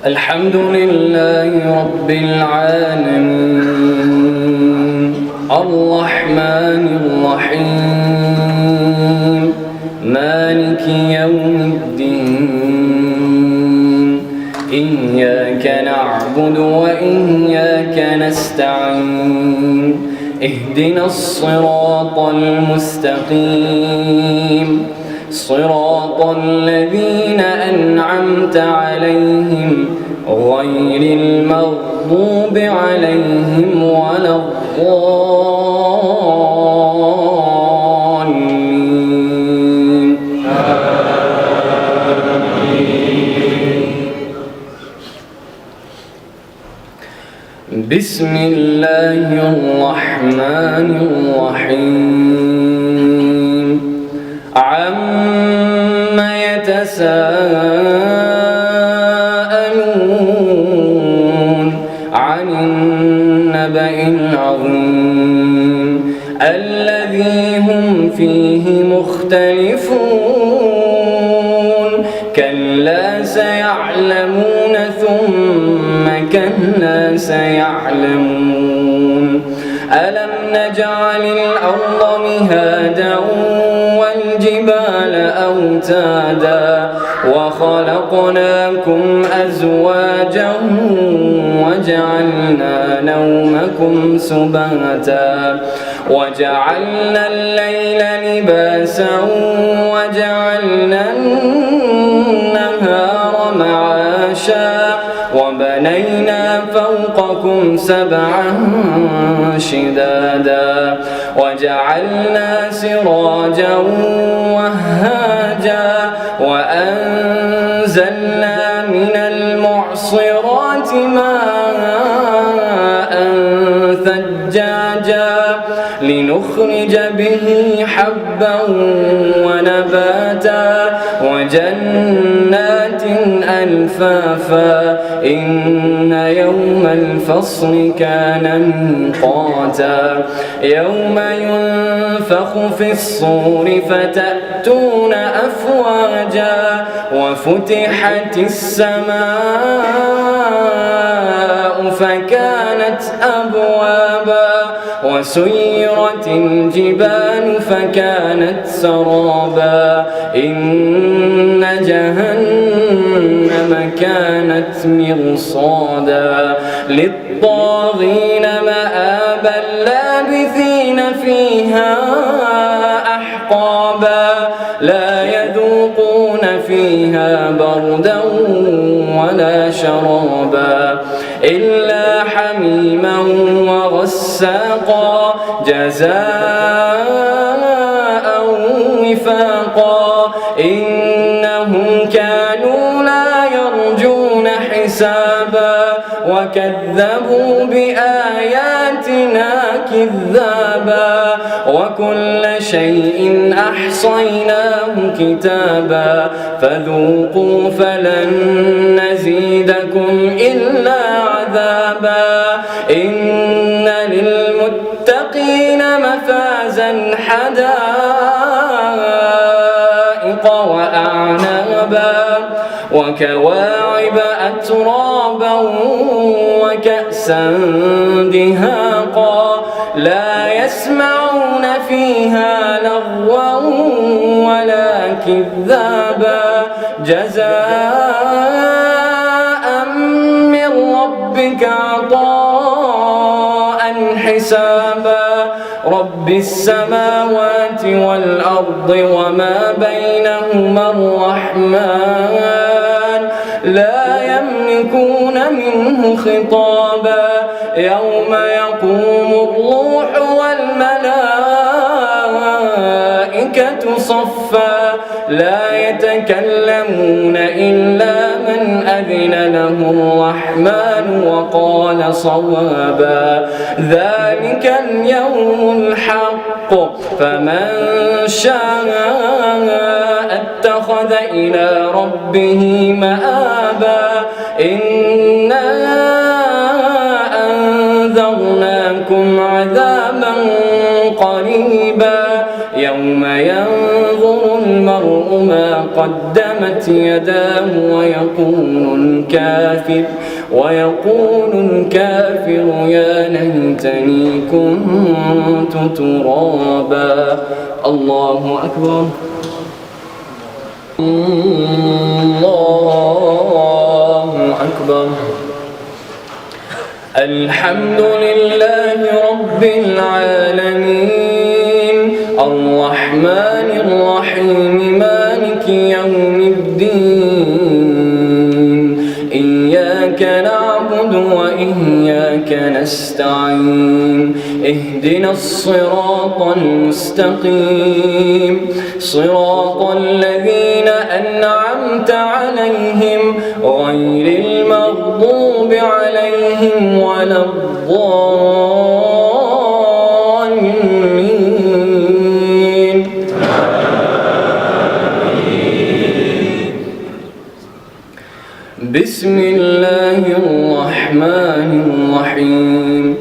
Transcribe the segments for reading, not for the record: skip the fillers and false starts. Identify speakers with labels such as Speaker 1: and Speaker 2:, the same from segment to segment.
Speaker 1: الحمد لله رب العالمين الرحمن الرحيم مالك يوم الدين إياك نعبد وإياك نستعين اهدنا الصراط المستقيم صراط الذين أنعمت عليهم غير المغضوب عليهم ولا الضالين بسم الله الرحمن الرحيم عما يتساءلون عن النبأ العظيم الذي هم فيه مختلفون كلا سيعلمون ثم كلا سيعلمون ألم نجعل الأرض مهادا والجبال أوتادا وخلقناكم أزواجا وجعلنا نومكم سباتا وجعلنا الليل لباسا وجعلنا النهار معاشا وبنينا فوقكم سبعا شدادا وجعلنا سراجا وهاجا وأنزلنا من المعصرات ماء ثجاجا لنخرج به حبا ونباتا وجنات ألفافا إن يوم الفصل كان ميقاتا يوم ينفخ في الصور فتأتون أفواجا وفتحت السماء فكانت أبوابا وسيرت الجبال فكانت سرابا إن جهنم كانت مرصادا للطاغين مآبا لابثين فيها أحقابا لا يذوقون فيها بردا ولا شرابا إلا حميما وغساقا جزاء وفاقا إنهم كانوا لا يرجون حسابا وكذبوا بآياتنا كذابا وكل شيء أحصيناه كتابا فذوقوا فلن نزيدكم إلا عذابا إن للمتقين مفازا حدائق وأعنابا وكواعب أترابا وكأسا دهاقا لا يسمعون فيها لغوا ولا كذابا جزاء من ربك عطاء حسابا رب السماوات والأرض وما بينهما الرحمن لا يملكون منه خطابا يوم يقوم الروح والملائكة صفا لا يتكلمون إلا من أذن له الرحمن وقال صوابا ذلك اليوم الحق فمن شاء اتخذ إلى ربه مآبا إنا أنذرناكم عذابا قريبا يوم ينظر المرء ما قدمت يداه ويقول الكافر يا ليتني كنت ترابا. الله أكبر. الله أكبر. الحمد لله رب العالمين الرحمن الرحيم مالك يوم الدين إياك نعبد وإياك نستعين اهدنا الصراط المستقيم صراط الذين أنعمت عليهم غير المغضوب عليهم ولا الضالين. بسم الله الرحمن الرحيم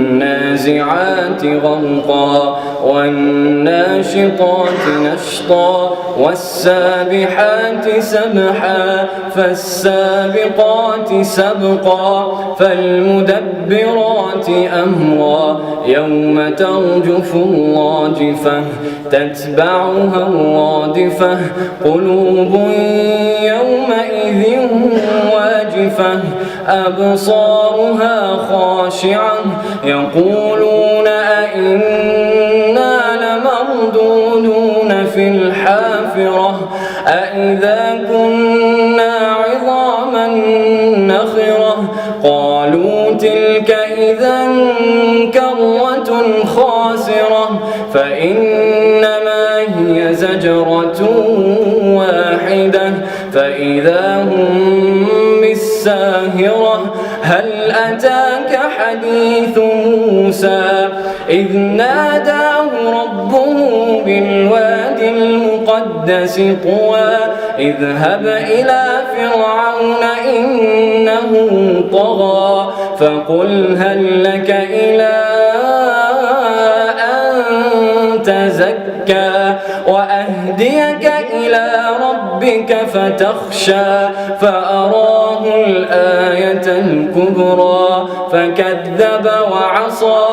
Speaker 1: والنازعات غرقا والناشطات نشطا والسابحات سبحا فالسابقات سبقا فالمدبرات أمرا يوم ترجف الراجفة تتبعها الرادفة قلوب يومئذ واجفة أبصارها خاشعة يقولون أئنا لمردودون في الحافرة أئذا كنا عظاما نخرة قالوا تلك إذا كرة خاسرة فإنما هي زجرة واحدة فإذا هم بالساهرة هل أتاك حديث موسى إذ ناداه ربه بالواد المقدس طوى اذهب إلى فرعون إنه طغى فقل هل لك إلى أن تزكى وأهديك إلى ربك فتخشى فأراه الآية الكبرى فكذب وعصى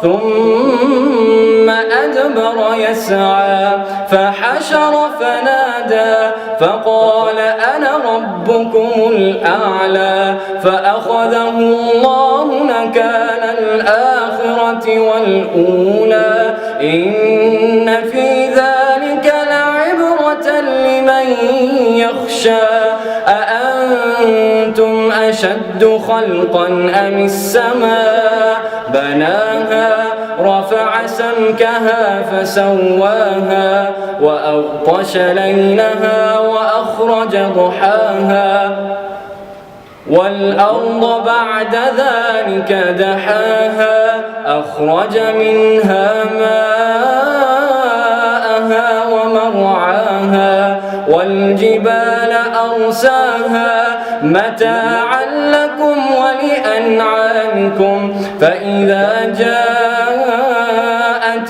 Speaker 1: ثم أدبر يسعى فحشر فنادى فقال أنا ربكم الأعلى فأخذه الله نكال الآخرة والأولى إن في ذلك لعبرة لمن يخشى أأنتم أشد خلقا أم السماء بناها رفع سمكها فسواها وأغطش ليلها وأخرج ضحاها والأرض بعد ذلك دحاها أخرج منها ماءها ومرعاها والجبال أرساها متاعا لكم ولأنعامكم فإذا جاءت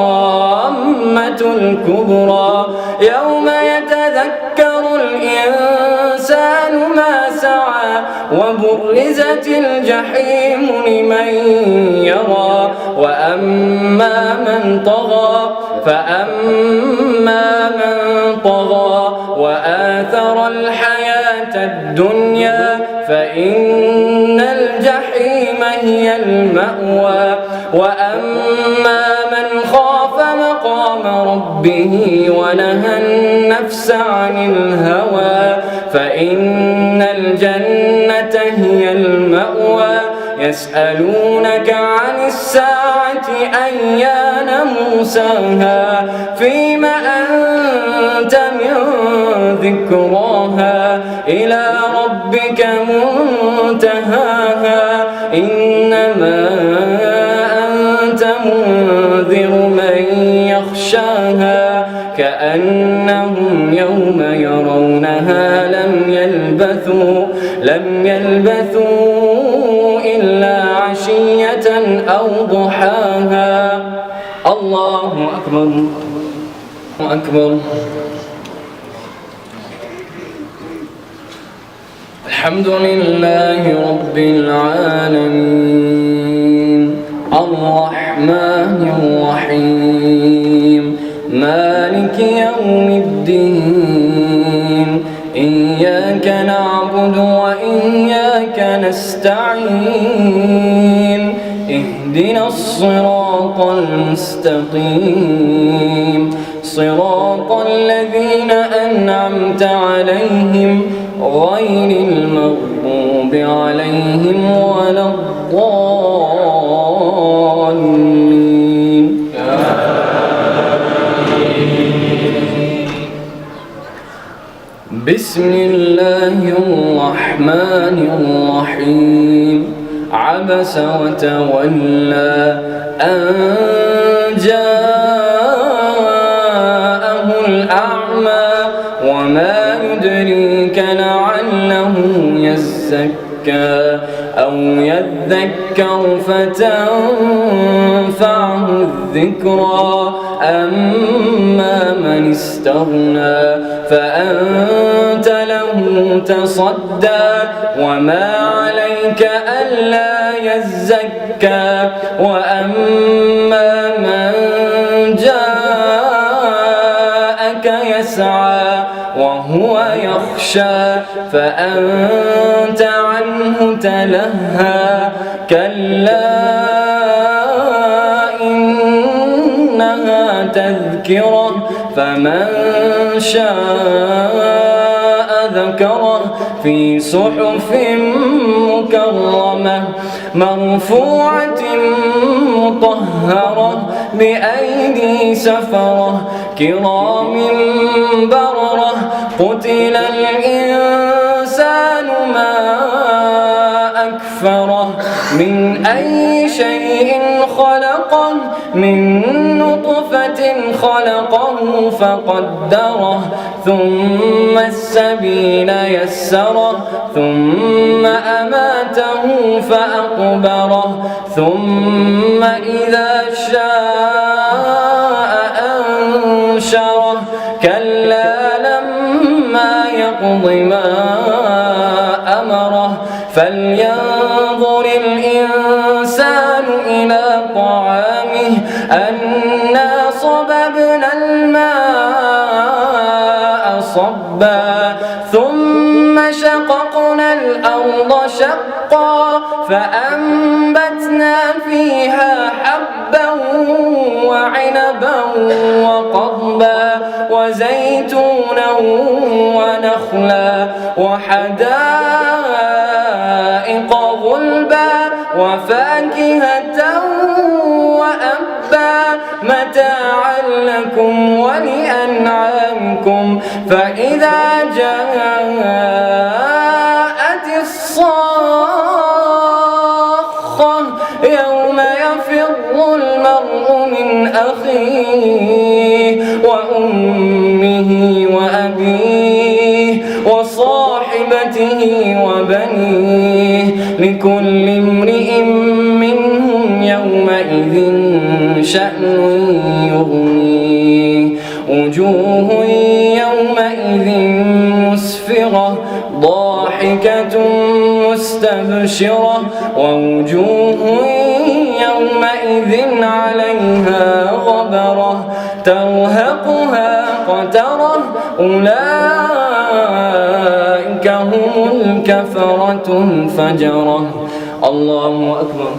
Speaker 1: الطامة الكبرى يوم يتذكر الإنسان ما سعى وبرزت الجحيم لمن يرى وأما من طغى فأما من طغى وآثر الحياة الدنيا فإن الجحيم هي المأوى وأما من خاف مقام ربه ونهى النفس عن الهوى فإن الجنة هي المأوى يسألونك عن الساعة أيان مرساها فيم أنت من ذكراها إلى ربك منتهاها إنما أنت منذر من يخشاها كأنهم يوم يرونها لم يلبثوا إلا عشية أو ضحاها. الله أكبر، الله أكبر. الحمد لله رب العالمين، الرحمن الرحيم، مالك يوم الدين، إياك نعبد وإياك نستعين، اهدنا الصراط المستقيم، صراط الذين أنعمت عليهم غير المغضوب عليهم ولا الضالين. بسم الله الرحمن الرحيم. عبس وتولى أن جاءه الأعمى وما يدريك لعله يزكى أو يذكر فتنفعه الذكرى. أما من استغنى فأنت له تصدى وما عليك ألا يزكى. وأما من جاءك يسعى وهو يخشى فأنت عنه تلهى. كلا إنها تذكرة فمن شاء ذكره في صحف مكرمة مرفوعة مطهرة بأيدي سفرة كرام بررة. قتل الإنسان ما أكفره من أي شيء خلقه من نطفة خلقه فقدره ثم السبيل يسره ثم أماته فأقبره ثم إذا شاء أنشره. كلا لما يقض ما أمره فلينظر الإنسان إلى طعامه أنا صببنا الماء صبا ثم شققنا الأرض شقا فأنبتنا فيها حبا وعنبا وقضبا وزيتونا ونخلا وحدائق غلبا وفاكهة وأبا متاعا لكم ولأنعامكم. فإذا جاءت الصاخة يوم يفر المرء من أخيه وأمه وأبيه وصاحبته وبنيه لكل امرئ منهم يومئذ شأن يغنيه. وجوه يومئذ مسفرة ضاحكة مستبشرة ووجوه يومئذ عليها غبرة ترهقها قترة. أولئك هم الكفرة الفجرة. الله أكبر.